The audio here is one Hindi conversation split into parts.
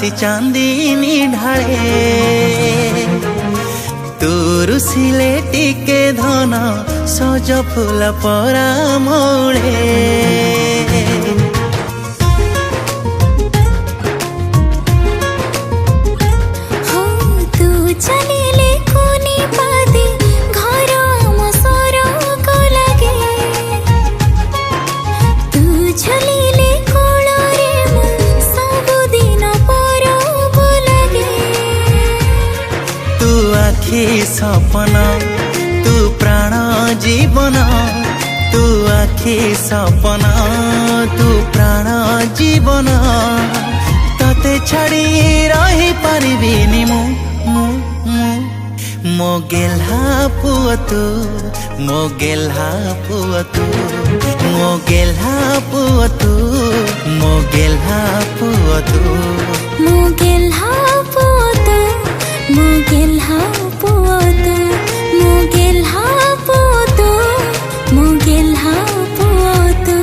आसी चांदीनी ढाळे तू रुसिले टिके धन सज फूल परा मोळे सपन तू प्राण जीवन तू आखि सपन तू प्राण जीवन तते छाड़ी रही पारिबिनी मो गेल्हा पुଅ तू मो गेल्हा पुଅ तू मो गेल्हा पुଅ तू मो गेल्हा पुଅ तू मो गेल्हा पुଅ तू मो गेल्हा पुଅ तू मो गेल्हा पुଅ तू मो गेल्हा पुଅ तू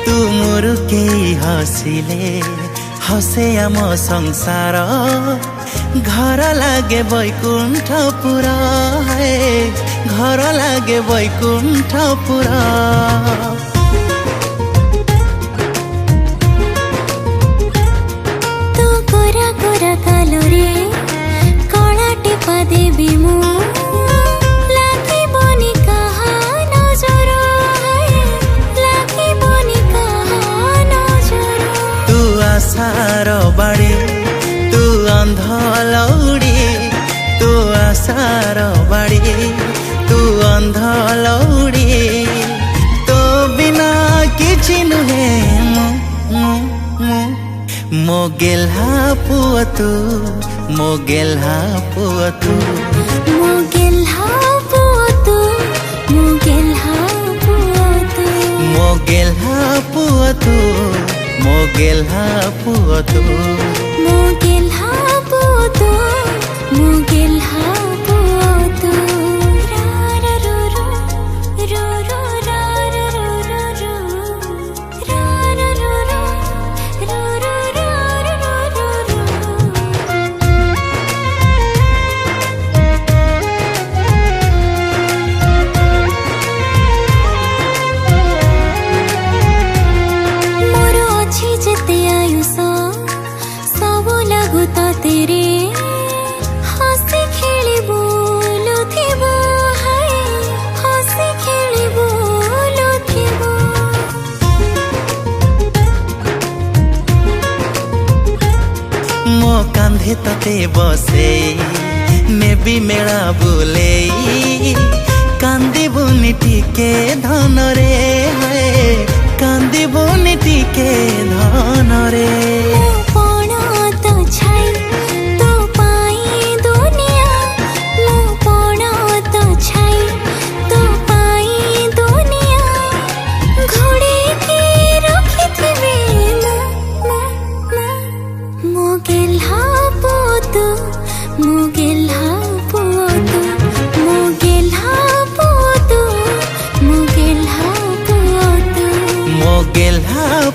तुमरु के हसिले हसे आम संसार घर लागे बैकुंठपुरा है घर लागे बैकुंठपुरा तो गोरा गोरा कालोरे कला टिपा देवी मु आशार बाड़ी तू अंध लौड़ी तू आशार बाड़ी तू अंध लौड़ी तो बिना किछि नुहे मो गेल्हा पुଅ तू मो गेल्हा पुଅ तू मो गेल्हा पुଅ तू मो गेल्हा पुଅ तू मो गेल्हा पुଅ तू मो गेल्हा पुଅ तू मो गेल्हा पुଅ तू मो गेल्हा पुଅ तू रा रा रो रो रो रो रा रा रो रो रो रा रा रो रो रो रो रा रा रो रो जेते आयुष सब लागू तो तेरे हसी खेली बोलो थिबो हाय हसी खेली बोलो थिबो मो कांधे तते बसे नेबी मेला बुले कांदिबुनि टिके धन रे हाय कांदिबुनि टिके धन रे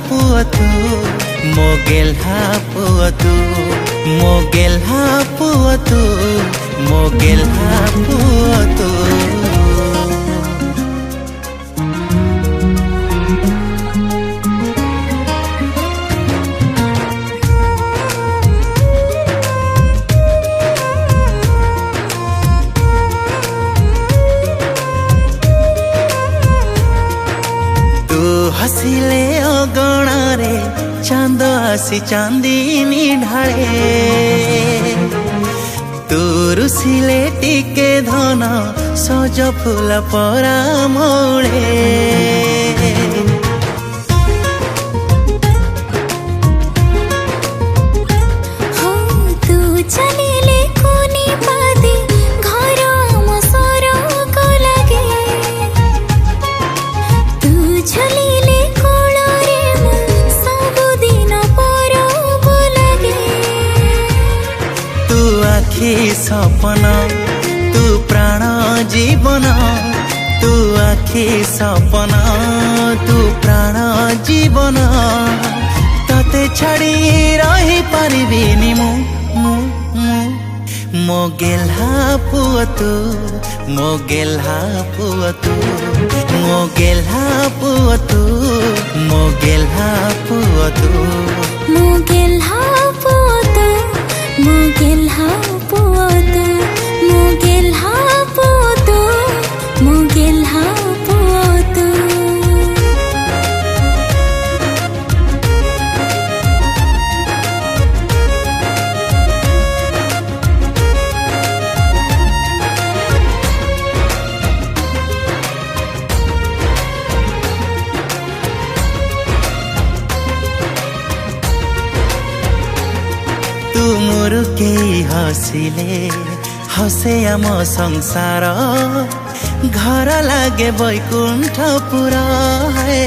पुଅ तू मो गेल्हा पुଅ तू मो गेल्हा पुଅ तू मो गेल्हा पुଅ तू हसिले अगणारे चांद आसी चांदीनी ढाळे तू रुसिले टिके धन सज फूल परा मोळे तू आखि सपन तू प्राण जीवन तू आखि सपन तू प्राण जीवन तते छाड़ी रही पारिबिनी मो गेल्हा पुଅ तू मो गेल्हा पुଅ तू मो गेल्हा पुଅ तू मो गेल्हा पुଅ तू मो गेल्हा पुଅ तू मो गेल्हा पुଅ तू मो गेल्हा पुଅ तू मो गेल्हा पुଅ तू तुमर के हसिले हसे आम संसार घर लागे बैकुंठपुरा है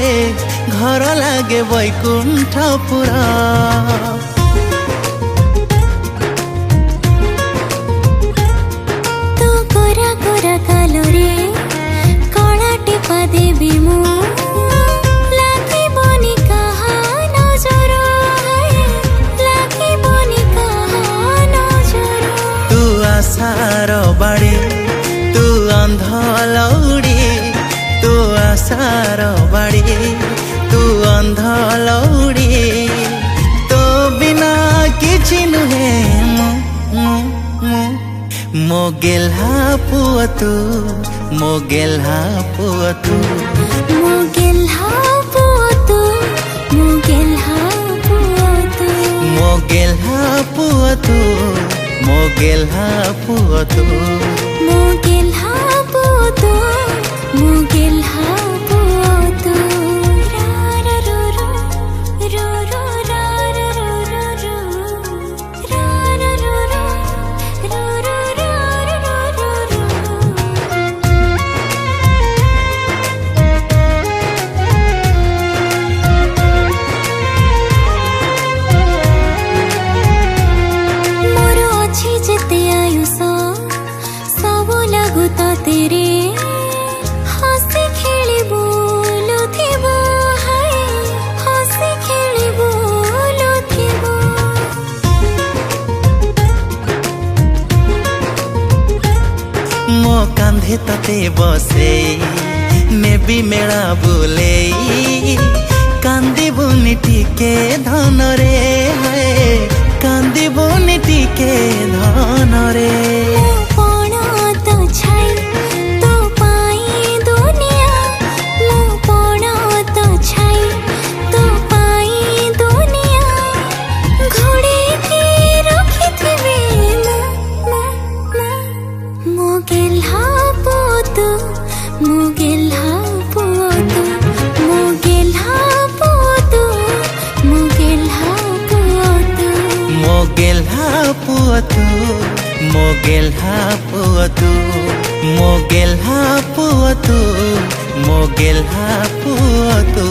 घर लागे बैकुंठपुरा तू कोरा कोरा कालो रे कला टिपा देवी मु लागे बनी कहा नजर लागे बनी कहा नजर तू आशार बाड़ी तू अंध लौड़ी तू आशार बाड़ी तू अंध लौड़ी तो बिना किछि नुहे मो गेल्हा पुଅ तू मो गेल्हा पुଅ तू मो गेल्हा पुଅ तू मो गेल्हा पुଅ तू मो गेल्हा पुଅ तू मो गेल्हा पुଅ तू मो गेल्हा पुଅ तू मो गेल्हा पुଅ तू रा रा रो रो रो रो रा रा रो रो रो रा रा रो रो रो रो रा रा रो मोर अछि जेते आयुष सबु लागु तेरे हसी खेली बोलुथिबो हाय हसी खेली बोलुथिबो मो कांधे तते बसे नेबी मेला बुले कांदी बुनी टिके धन रे है कांदी बुनी टिके धन रे पण तो छाई तो पाई दुनिया मो पण तो छाई तो पाई दुनिया घोड़े के रखिथिबे मो गेल्हा पुଅ तू मो गेल्हा पुଅ तू मो गेल्हा पुଅ तू मो गेल्हा पुଅ तू मो गेल्हा पुଅ तू मो गेल्हा पुଅ तू मो गेल्हा पुଅ तू मो गेल्हा पुଅ तू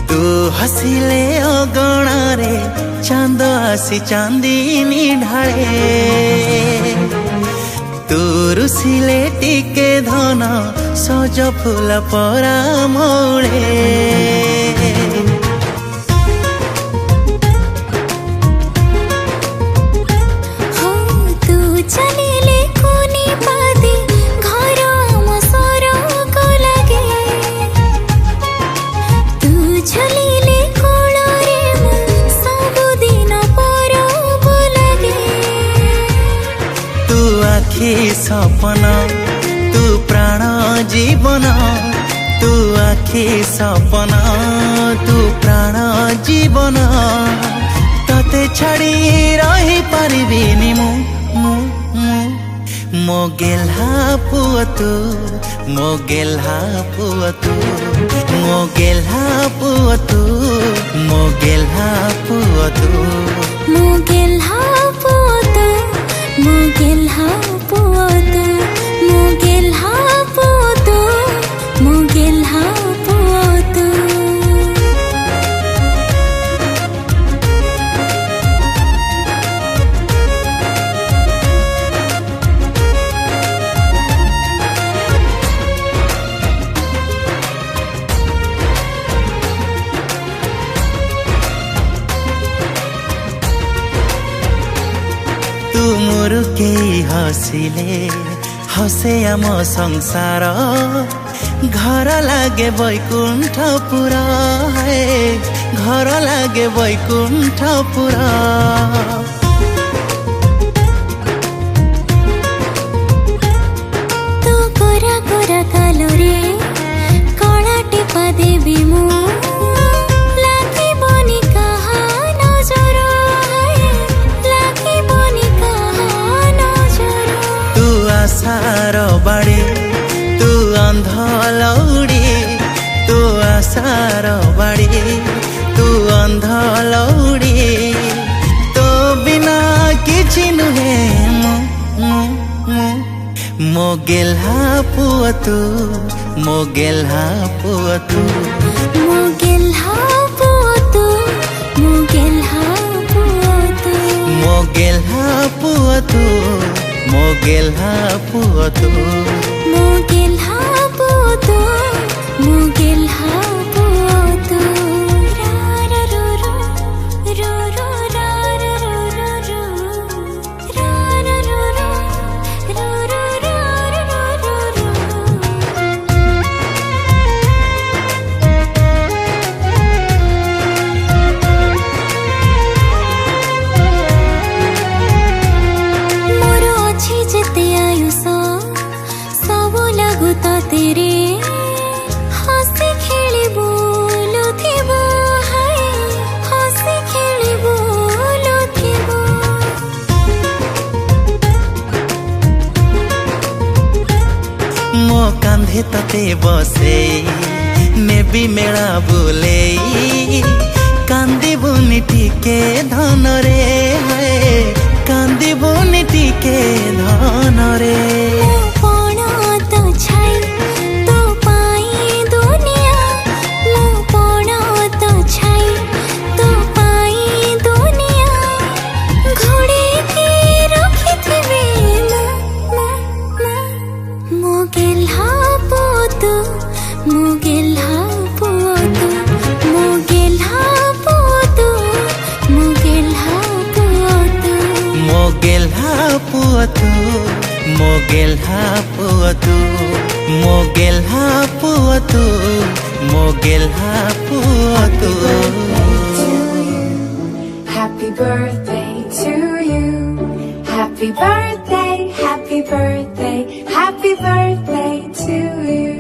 तू हसिले अगणारे चांद आसी चांदीनी ढाळे तू रुसिले टिके धन सज फूल परा मौळे हो तू चलिले कोनी पादी घर आम सरग लागे तू झलिले कोଳରେ मु सबुदिन परब लागे तू आखि सपन तू प्राण जीवन तू आखि सपन तू प्राण जीवन तते छाड़ी रही पारिबिनी मो गेल्हा पुଅ तू मो गेल्हा पुଅ तू मो गेल्हा पुଅ तू मो गेल्हा पुଅ तू मो गेल्हा mo gelha puoto mo gelha puoto mo gelha puoto ତୁମରୁ କେହି ହସିଲେ ହସେ ଆମ ସଂସାର ଘର ଲାଗେ ବୈକୁଣ୍ଠପୁର ହେ ଘର ଲାଗେ ବୈକୁଣ୍ଠପୁର ତୋ କୋରା କୋରା କାଲରେ କଳା ଟିପା ଦେବି ମୁଁ ଲାଗିବନି କାହା ନଜର ଲାଗିବନି କାହା ନଜର ତୁ ଆଶାର ବାଡ଼ି ତୁ ଅନ୍ଧ ଲଉଡ଼ି ତୁ ଆଶାର ବାଡ଼ି ତୁ ଅନ୍ଧ ଲଉଡ଼ି ତୋ ବିନା କିଛି ନୁହେଁ ମୋ ଗେହ୍ଲା ପୁଅ ତୁ ମୋ ଗେହ୍ଲା ପୁଅ ତୁ ମୋ ଗେହ୍ଲା ପୁଅତୁ ମୋ ଗେହ୍ଲା ପୁଅତୁ ମୋ ଗେହ୍ଲା ପୁଅ ତୁ ମୋ ଗେହ୍ଲା ପୁଅ ତୁ ମୋ ଗେହ୍ଲା ପୁଅତୁ ମୋ ଗେହ୍ଲା ପୁଅତୁ ରା ରା ରୁ ରୁ ରୁ ରୁ ରା ରା ରୁ ରୁ ରୁ ରା ରା ରୁ ରୁ ରୁ ରୁ ରା ରା ରୁ ରୁ ରୁ ମୋର ଅଛି ଯେତେ ଆୟୁଷ ସବୁ ଲାଗୁ ତତେରେ ହସି ଖେଳି ବୁଲୁଥିବ ହାୟ ହସି ଖେଳି ବୁଲୁଥିବ ମୋ କାନ୍ଧେ ତତେ ବସେଇ ନେବି ମେଳା ବୁଲେଇ କାନ୍ଦିବୁନି ଟିକେ ଧନରେ ହେ କାନ୍ଦିବୁନି ଟିକେ ଧନରେ ମୋ ପଣ ତ ଛାଇ ତୋ ପାଇଁ ଦୁନିଆ ମୋ ପଣ ତ ଛାଇ ତୋ ପାଇଁ ଦୁନିଆ ଘୋଡ଼େଇକି ରଖିଥିବି ମୋ ଗେହ୍ଲା ପୁଅତୁ ମୋ ଗେହ୍ଲା ପୁଅତୁ ମୋ ଗେହ୍ଲା ପୁଅତୁ ମୋ ଗେହ୍ଲା ପୁଅତୁ ମୋ ଗେହ୍ଲା ପୁଅ ତୁ ମୋ ଗେହ୍ଲା ପୁଅ ତୁ ମୋ ଗେହ୍ଲା ପୁଅ ତୁ ମୋ ଗେହ୍ଲା ପୁଅ ତୁ Happy birthday to you. Happy birthday, happy birthday, happy birthday to you.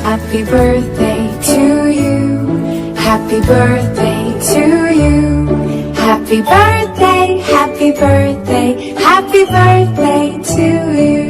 Happy birthday to you. Happy birthday to you. Happy birthday, happy birthday, happy birthday to you.